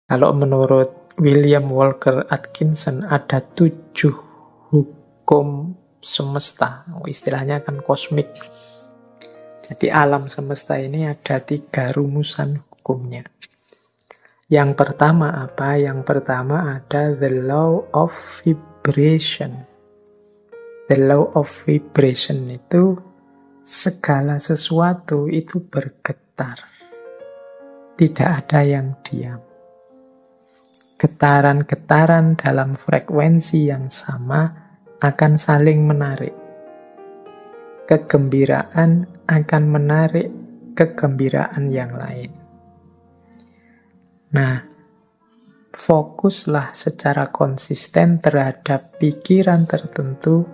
Kalau menurut William Walker Atkinson ada 7 hukum semesta, istilahnya kan kosmik. Jadi alam semesta ini ada 3 rumusan hukumnya. Yang pertama apa? Yang pertama ada the law of vibration. The law of vibration itu segala sesuatu itu bergetar. Tidak ada yang diam. Getaran-getaran dalam frekuensi yang sama akan saling menarik. Kegembiraan akan menarik kegembiraan yang lain. Nah, fokuslah secara konsisten terhadap pikiran tertentu,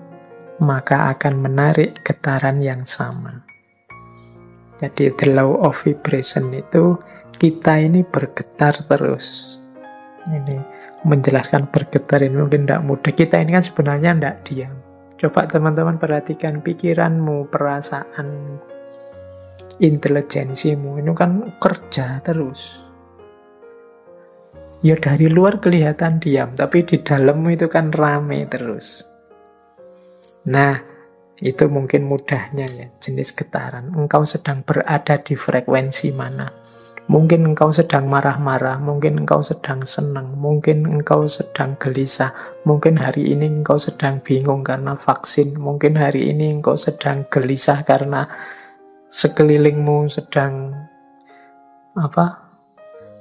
maka akan menarik getaran yang sama. Jadi the law of vibration itu kita ini bergetar terus. Ini menjelaskan bergetar ini mungkin tidak mudah. Kita ini kan sebenarnya tidak diam. Coba teman-teman perhatikan pikiranmu, perasaan, intelijensimu. Ini kan kerja terus. Ya dari luar kelihatan diam, tapi di dalammu itu kan rame terus. Nah, itu mungkin mudahnya ya, jenis getaran. Engkau sedang berada di frekuensi mana? Mungkin engkau sedang marah-marah, mungkin engkau sedang senang, mungkin engkau sedang gelisah, mungkin hari ini engkau sedang bingung karena vaksin, mungkin hari ini engkau sedang gelisah karena sekelilingmu sedang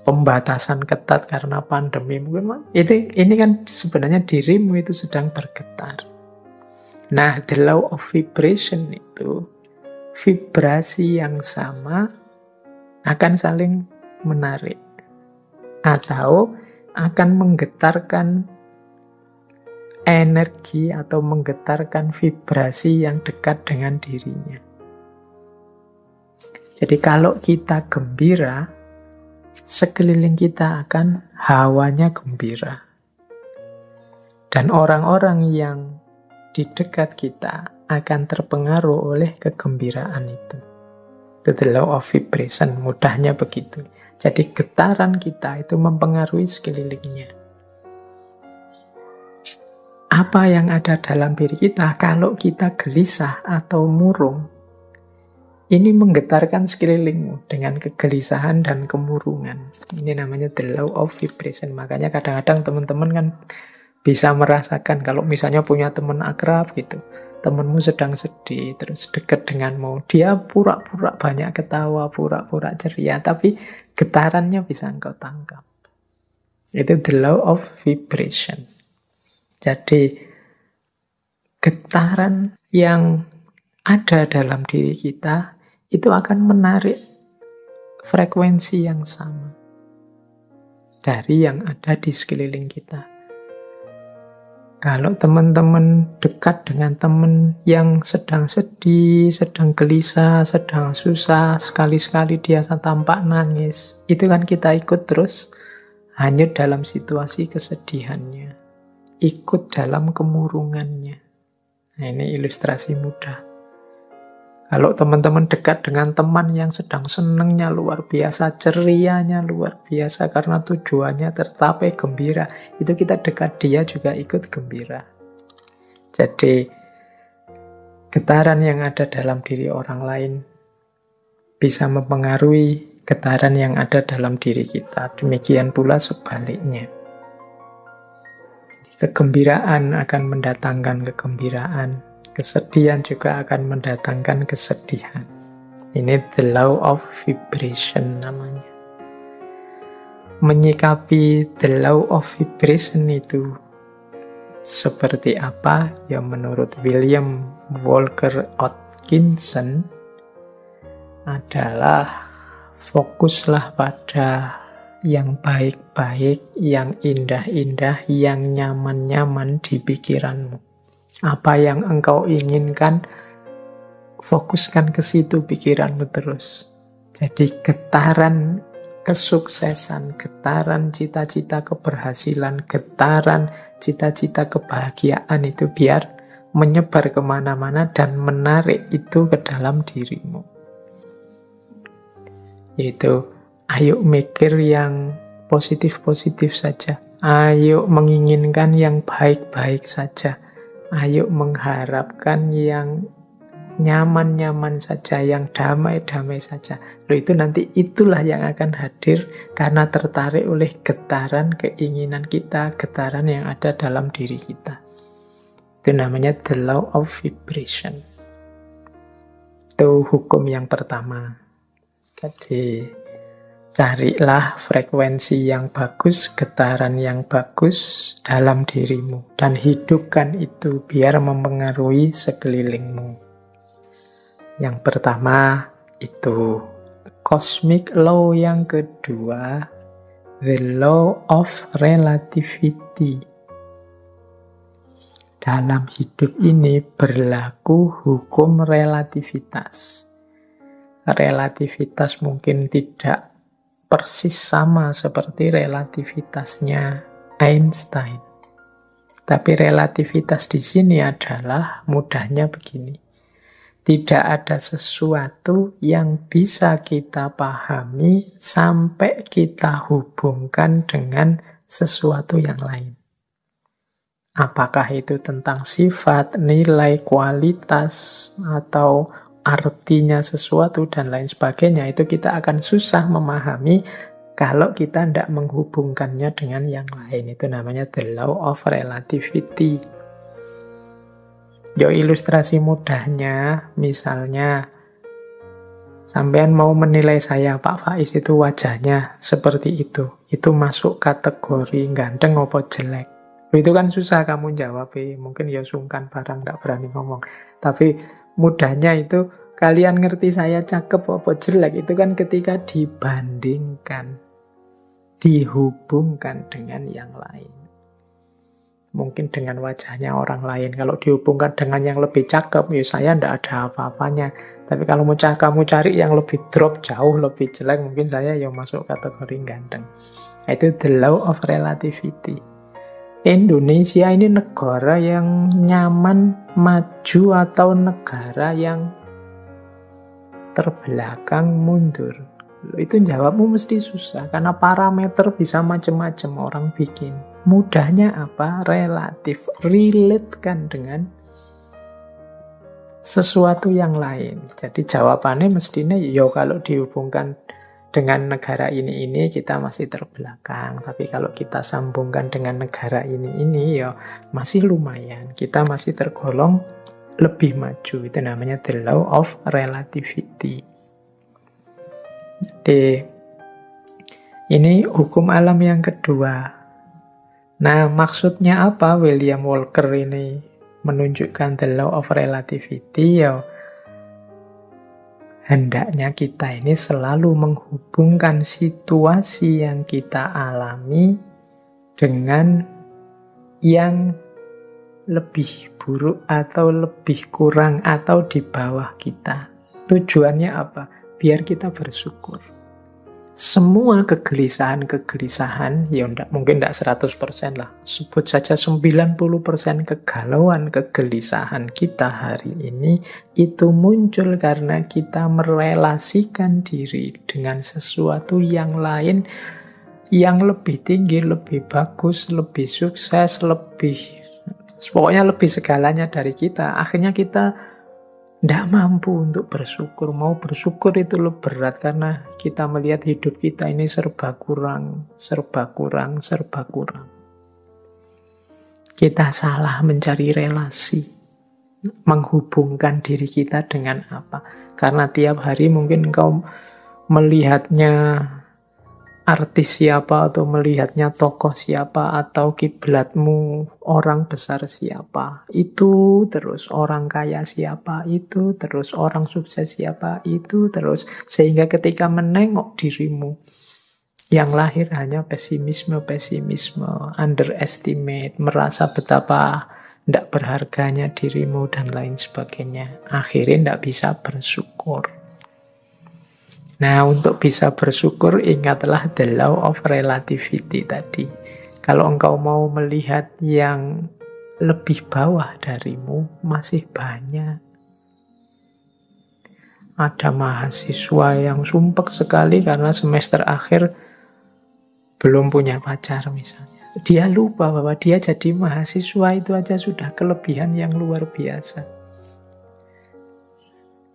pembatasan ketat karena pandemi. Mungkin ini kan sebenarnya dirimu itu sedang bergetar. Nah, the law of vibration itu vibrasi yang sama akan saling menarik atau akan menggetarkan energi atau menggetarkan vibrasi yang dekat dengan dirinya. Jadi kalau kita gembira, sekeliling kita akan hawanya gembira. Dan orang-orang yang di dekat kita akan terpengaruh oleh kegembiraan itu. The law of vibration, mudahnya begitu. Jadi getaran kita itu mempengaruhi sekelilingnya. Apa yang ada dalam diri kita kalau kita gelisah atau murung, ini menggetarkan sekelilingmu dengan kegelisahan dan kemurungan. Ini namanya the law of vibration. Makanya kadang-kadang teman-teman kan bisa merasakan kalau misalnya punya teman akrab gitu. Temanmu sedang sedih, terus dekat denganmu. Dia pura-pura banyak ketawa, pura-pura ceria, tapi getarannya bisa engkau tangkap. Itu the law of vibration. Jadi, getaran yang ada dalam diri kita, itu akan menarik frekuensi yang sama dari yang ada di sekeliling kita. Kalau teman-teman dekat dengan teman yang sedang sedih, sedang gelisah, sedang susah, sekali-sekali dia tampak nangis, itu kan kita ikut terus hanyut dalam situasi kesedihannya, ikut dalam kemurungannya. Nah, ini ilustrasi mudah. Kalau teman-teman dekat dengan teman yang sedang senengnya luar biasa, cerianya luar biasa karena tujuannya tercapai gembira, itu kita dekat dia juga ikut gembira. Jadi getaran yang ada dalam diri orang lain bisa mempengaruhi getaran yang ada dalam diri kita. Demikian pula sebaliknya. Kegembiraan akan mendatangkan kegembiraan. Kesedihan juga akan mendatangkan kesedihan. Ini the law of vibration namanya. Menyikapi the law of vibration itu seperti apa? Ya menurut William Walker Atkinson adalah fokuslah pada yang baik-baik, yang indah-indah, yang nyaman-nyaman di pikiranmu. Apa yang engkau inginkan, fokuskan ke situ pikiranmu terus. Jadi getaran kesuksesan, getaran cita-cita keberhasilan, getaran cita-cita kebahagiaan itu biar menyebar kemana-mana dan menarik itu ke dalam dirimu. Yaitu, ayo mikir yang positif-positif saja. Ayo menginginkan yang baik-baik saja. Ayo mengharapkan yang nyaman-nyaman saja, yang damai-damai saja. Loh, itu nanti itulah yang akan hadir karena tertarik oleh getaran keinginan kita, getaran yang ada dalam diri kita. Itu namanya the law of vibration. Itu hukum yang pertama. Jadi, carilah frekuensi yang bagus, getaran yang bagus dalam dirimu. Dan hidupkan itu biar mempengaruhi sekelilingmu. Yang pertama itu cosmic law, yang kedua the law of relativity. Dalam hidup ini berlaku hukum relativitas. Relativitas mungkin tidak persis sama seperti relativitasnya Einstein. Tapi relativitas di sini adalah mudahnya begini. Tidak ada sesuatu yang bisa kita pahami sampai kita hubungkan dengan sesuatu yang lain. Apakah itu tentang sifat, nilai, kualitas, atau artinya sesuatu, dan lain sebagainya, itu kita akan susah memahami kalau kita tidak menghubungkannya dengan yang lain. Itu namanya the law of relativity. Ilustrasi mudahnya, misalnya sampean mau menilai saya, Pak Faiz itu wajahnya seperti itu masuk kategori ganteng apa jelek? Itu kan susah kamu jawab, mungkin ya sungkan barang, gak berani ngomong. Tapi mudahnya itu, kalian ngerti saya cakep apa jelek, itu kan ketika dibandingkan, dihubungkan dengan yang lain. Mungkin dengan wajahnya orang lain. Kalau dihubungkan dengan yang lebih cakep, ya saya tidak ada apa-apanya. Tapi kalau kamu cari yang lebih drop, jauh lebih jelek, mungkin saya yang masuk kategori ganteng. Itu the law of relativity. Indonesia ini negara yang nyaman, maju, atau negara yang terbelakang, mundur? Itu jawabmu mesti susah, karena parameter bisa macam-macam orang bikin. Mudahnya apa? Relatif. Relate-kan dengan sesuatu yang lain. Jadi jawabannya mestinya, kalau dihubungkan dengan negara ini kita masih terbelakang. Tapi kalau kita sambungkan dengan negara ini ya masih lumayan. Kita masih tergolong lebih maju. Itu namanya the law of relativity. Jadi, ini hukum alam yang kedua. Nah, maksudnya apa William Walker ini menunjukkan the law of relativity? Ya, hendaknya kita ini selalu menghubungkan situasi yang kita alami dengan yang lebih buruk atau lebih kurang atau di bawah kita. Tujuannya apa? Biar kita bersyukur. Semua kegelisahan, mungkin tidak 100% lah. Sebut saja 90% kegalauan, kegelisahan kita hari ini, itu muncul karena kita merelasikan diri dengan sesuatu yang lain, yang lebih tinggi, lebih bagus, lebih sukses, pokoknya lebih segalanya dari kita. Akhirnya kita tidak mampu untuk bersyukur. Mau bersyukur itu lebih berat karena kita melihat hidup kita ini serba kurang. Kita salah mencari relasi, menghubungkan diri kita dengan apa. Karena tiap hari mungkin engkau melihatnya artis siapa, atau melihatnya tokoh siapa, atau kiblatmu orang besar siapa, itu terus orang kaya siapa, itu terus orang sukses siapa, itu terus, sehingga ketika menengok dirimu yang lahir hanya pesimisme, underestimate, merasa betapa tidak berharganya dirimu dan lain sebagainya, akhirnya tidak bisa bersyukur. Nah, untuk bisa bersyukur, ingatlah the law of relativity tadi. Kalau engkau mau melihat yang lebih bawah darimu, masih banyak. Ada mahasiswa yang sumpek sekali karena semester akhir belum punya pacar misalnya. Dia lupa bahwa dia jadi mahasiswa itu aja sudah kelebihan yang luar biasa.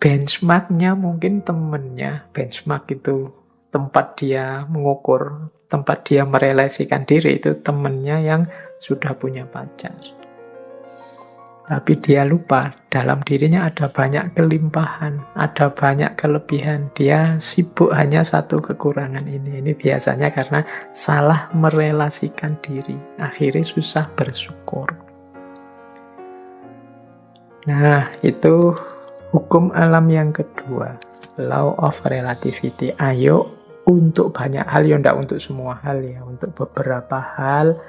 Benchmarknya mungkin temennya. Benchmark itu tempat dia mengukur, tempat dia merelasikan diri, itu temennya yang sudah punya pacar. Tapi dia lupa, dalam dirinya ada banyak kelimpahan, ada banyak kelebihan. Dia sibuk hanya satu kekurangan ini. Ini biasanya karena salah merelasikan diri. Akhirnya susah bersyukur. Nah, itu hukum alam yang kedua, law of relativity. Ayo, untuk banyak hal, ya enggak untuk semua hal ya, untuk beberapa hal,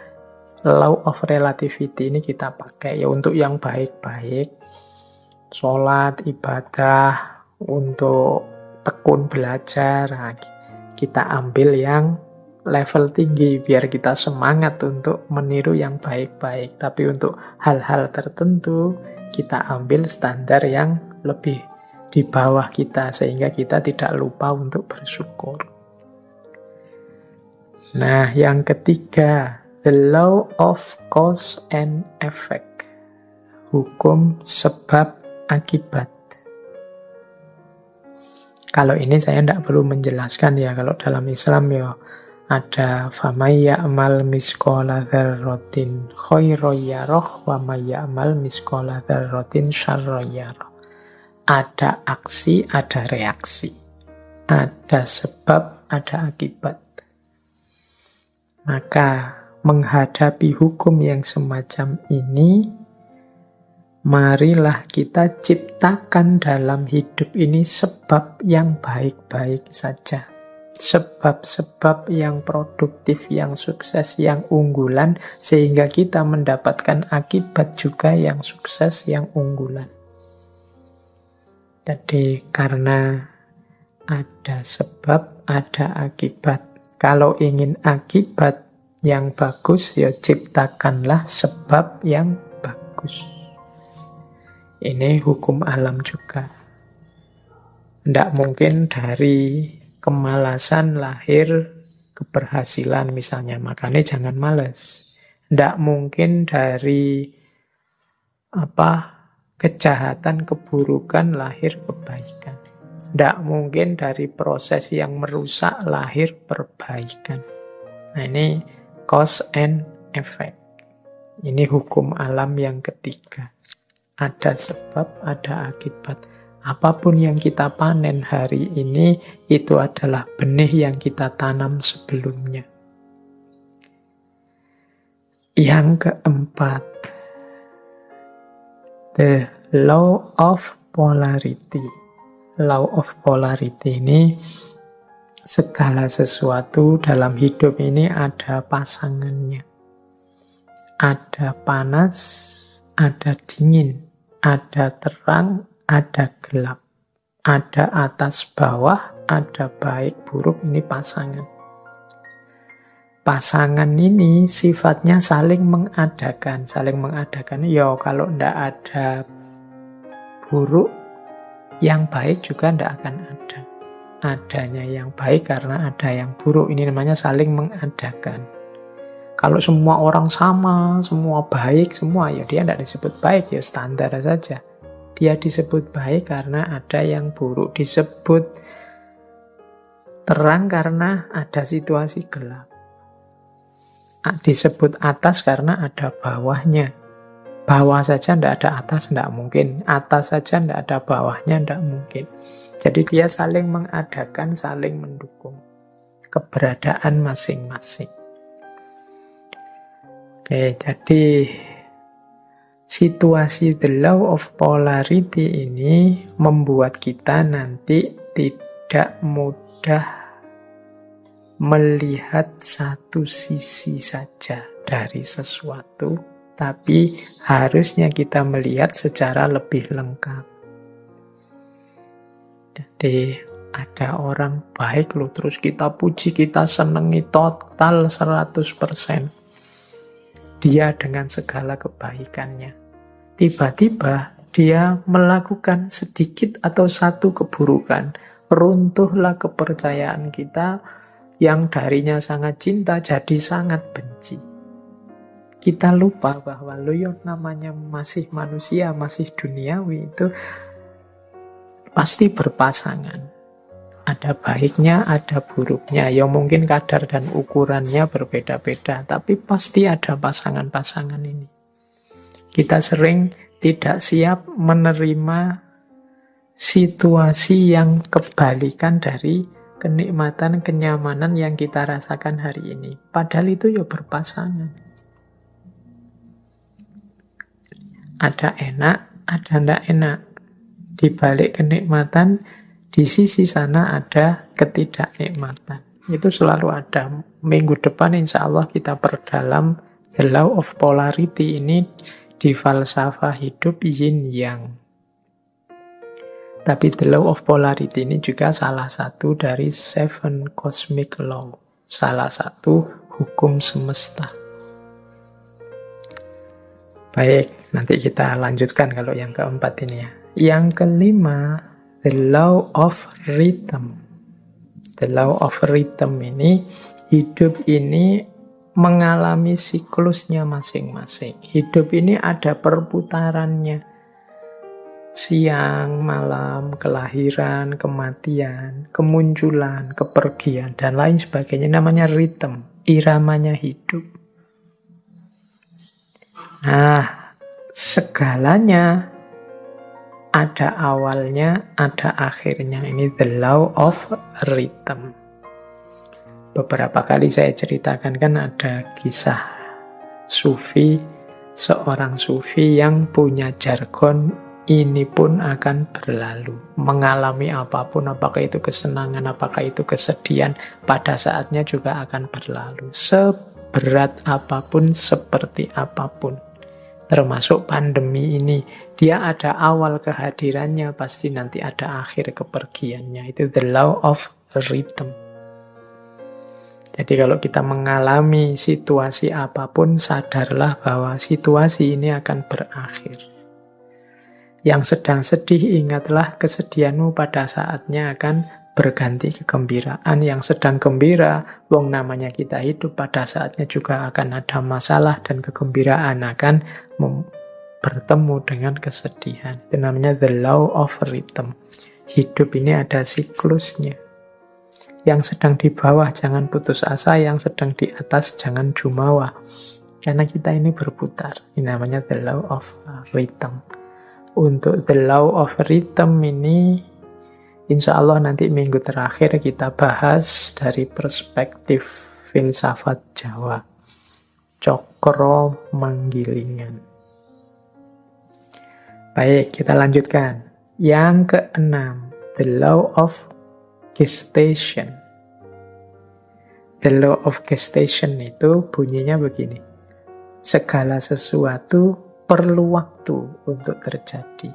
law of relativity ini kita pakai ya untuk yang baik-baik, sholat, ibadah, untuk tekun belajar. Nah, kita ambil yang level tinggi biar kita semangat untuk meniru yang baik-baik. Tapi untuk hal-hal tertentu kita ambil standar yang lebih di bawah kita sehingga kita tidak lupa untuk bersyukur. Nah, yang ketiga, the law of cause and effect. Hukum sebab akibat. Kalau ini saya tidak perlu menjelaskan ya, kalau dalam Islam ya ada famay ya'mal misqala dzarratin khairan yarah wa may ya'mal misqala dzarratin syarran yarah. Ada aksi, ada reaksi. Ada sebab, ada akibat. Maka menghadapi hukum yang semacam ini, marilah kita ciptakan dalam hidup ini sebab yang baik-baik saja. Sebab-sebab yang produktif, yang sukses, yang unggulan, sehingga kita mendapatkan akibat juga yang sukses, yang unggulan. Jadi karena ada sebab, ada akibat. Kalau ingin akibat yang bagus, ya ciptakanlah sebab yang bagus. Ini hukum alam juga. Tidak mungkin dari kemalasan lahir keberhasilan misalnya, makanya jangan malas. Tidak mungkin dari kejahatan, keburukan lahir kebaikan. Tidak mungkin dari proses yang merusak lahir perbaikan. Nah, ini cause and effect. Ini hukum alam yang ketiga. Ada sebab, ada akibat. Apapun yang kita panen hari ini, itu adalah benih yang kita tanam sebelumnya. Yang keempat, the law of polarity. Law of polarity ini, segala sesuatu dalam hidup ini ada pasangannya. Ada panas, ada dingin, ada terang, ada gelap, ada atas bawah, ada baik buruk, ini pasangan. Pasangan ini sifatnya saling mengadakan. Saling mengadakan, ya kalau tidak ada buruk, yang baik juga tidak akan ada. Adanya yang baik karena ada yang buruk, ini namanya saling mengadakan. Kalau semua orang sama, semua baik, semua, ya dia tidak disebut baik, ya standar saja. Dia disebut baik karena ada yang buruk. Disebut terang karena ada situasi gelap. Disebut atas karena ada bawahnya. Bawah saja tidak ada atas, tidak mungkin. Atas saja tidak ada bawahnya, tidak mungkin. Jadi dia saling mengadakan, saling mendukung keberadaan masing-masing. Oke, jadi situasi the law of polarity ini membuat kita nanti tidak mudah melihat satu sisi saja dari sesuatu, tapi harusnya kita melihat secara lebih lengkap. Jadi Ada orang baik loh, terus kita puji, kita senengi total 100%. Dia dengan segala kebaikannya. Tiba-tiba dia melakukan sedikit atau satu keburukan. Runtuhlah kepercayaan kita yang darinya sangat cinta jadi sangat benci. Kita lupa bahwa namanya masih manusia, masih duniawi, itu pasti berpasangan. Ada baiknya, ada buruknya. Ya mungkin kadar dan ukurannya berbeda-beda, tapi pasti ada pasangan-pasangan ini. Kita sering tidak siap menerima situasi yang kebalikan dari kenikmatan, kenyamanan yang kita rasakan hari ini. Padahal itu ya berpasangan. Ada enak, ada tidak enak. Di balik kenikmatan, di sisi sana ada ketidaknikmatan. Itu selalu ada. Minggu depan insya Allah kita perdalam the law of polarity ini di falsafah hidup yin yang. Tapi the law of polarity ini juga salah satu dari 7 cosmic law. Salah satu hukum semesta. Baik, nanti kita lanjutkan kalau yang keempat ini ya. Yang kelima, the law of rhythm. The law of rhythm ini, hidup ini mengalami siklusnya masing-masing. Hidup ini ada perputarannya. Siang, malam, kelahiran, kematian, kemunculan, kepergian, dan lain sebagainya. Namanya rhythm, iramanya hidup. Nah, segalanya ada awalnya, ada akhirnya. Ini the law of rhythm. Beberapa kali saya ceritakan kan ada kisah sufi, seorang sufi yang punya jargon, ini pun akan berlalu. Mengalami apapun, apakah itu kesenangan, apakah itu kesedihan, pada saatnya juga akan berlalu. Seberat apapun, seperti apapun. Termasuk pandemi ini, dia ada awal kehadirannya, pasti nanti ada akhir kepergiannya. Itu the law of rhythm. Jadi kalau kita mengalami situasi apapun, sadarlah bahwa situasi ini akan berakhir. Yang sedang sedih, ingatlah kesedihanmu pada saatnya akan berganti kegembiraan. Yang sedang gembira, wong namanya kita hidup, pada saatnya juga akan ada masalah dan kegembiraan akan bertemu dengan kesedihan. Itu namanya the law of rhythm. Hidup ini ada siklusnya. Yang sedang di bawah jangan putus asa, yang sedang di atas jangan jumawa. Karena kita ini berputar. Ini namanya the law of rhythm. Untuk the law of rhythm ini, insya Allah nanti minggu terakhir kita bahas dari perspektif filsafat Jawa. Cokro Manggilingan. Baik, kita lanjutkan. Yang keenam, the law of gestation. The law of gestation itu bunyinya begini. Segala sesuatu perlu waktu untuk terjadi.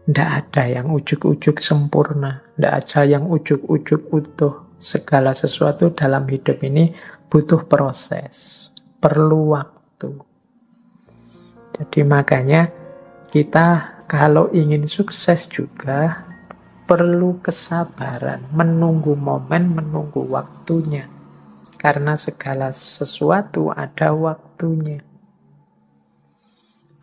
Tidak ada yang ujuk-ujuk sempurna. Tidak ada yang ujuk-ujuk utuh. Segala sesuatu dalam hidup ini butuh proses. Perlu waktu. Jadi makanya kita kalau ingin sukses juga perlu kesabaran. Menunggu momen, menunggu waktunya. Karena segala sesuatu ada waktunya.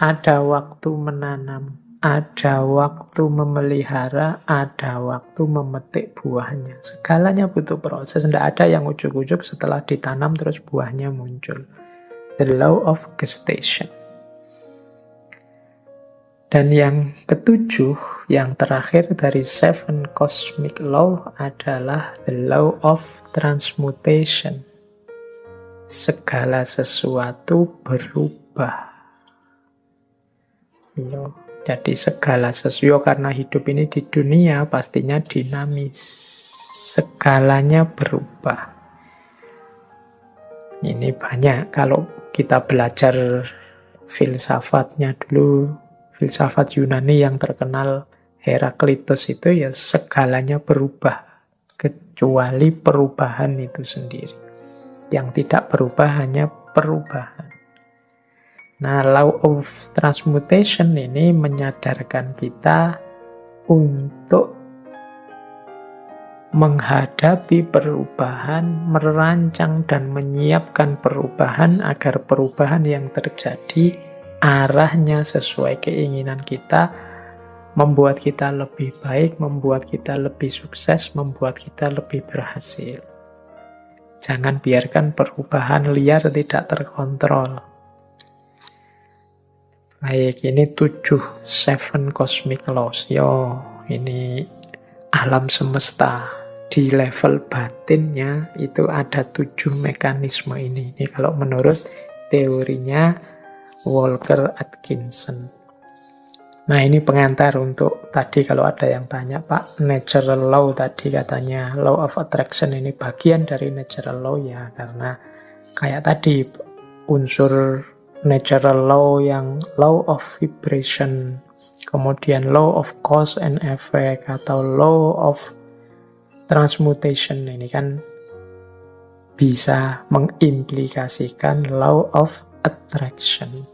Ada waktu menanam. Ada waktu memelihara, ada waktu memetik buahnya. Segalanya butuh proses. Tidak ada yang ujuk-ujuk setelah ditanam terus buahnya muncul. The law of gestation. Dan yang ketujuh, yang terakhir dari 7 cosmic law adalah the law of transmutation. Segala sesuatu berubah. Jadi segala sesuatu, karena hidup ini di dunia pastinya dinamis. Segalanya berubah. Ini banyak kalau kita belajar filsafatnya dulu, filsafat Yunani yang terkenal Heraklitus itu ya segalanya berubah, kecuali perubahan itu sendiri. Yang tidak berubah hanya perubahan. Nah, law of transmutation ini menyadarkan kita untuk menghadapi perubahan, merancang dan menyiapkan perubahan agar perubahan yang terjadi arahnya sesuai keinginan kita, membuat kita lebih baik, membuat kita lebih sukses, membuat kita lebih berhasil. Jangan biarkan perubahan liar tidak terkontrol. Baik, ini 7 cosmic laws. Ini alam semesta. Di level batinnya itu ada 7 mekanisme ini. Ini kalau menurut teorinya Walker Atkinson. Nah, ini pengantar untuk tadi kalau ada yang tanya, Pak, natural law tadi katanya law of attraction ini bagian dari natural law ya, karena kayak tadi unsur natural law yang law of vibration, kemudian law of cause and effect atau law of transmutation ini kan bisa mengimplikasikan law of attraction.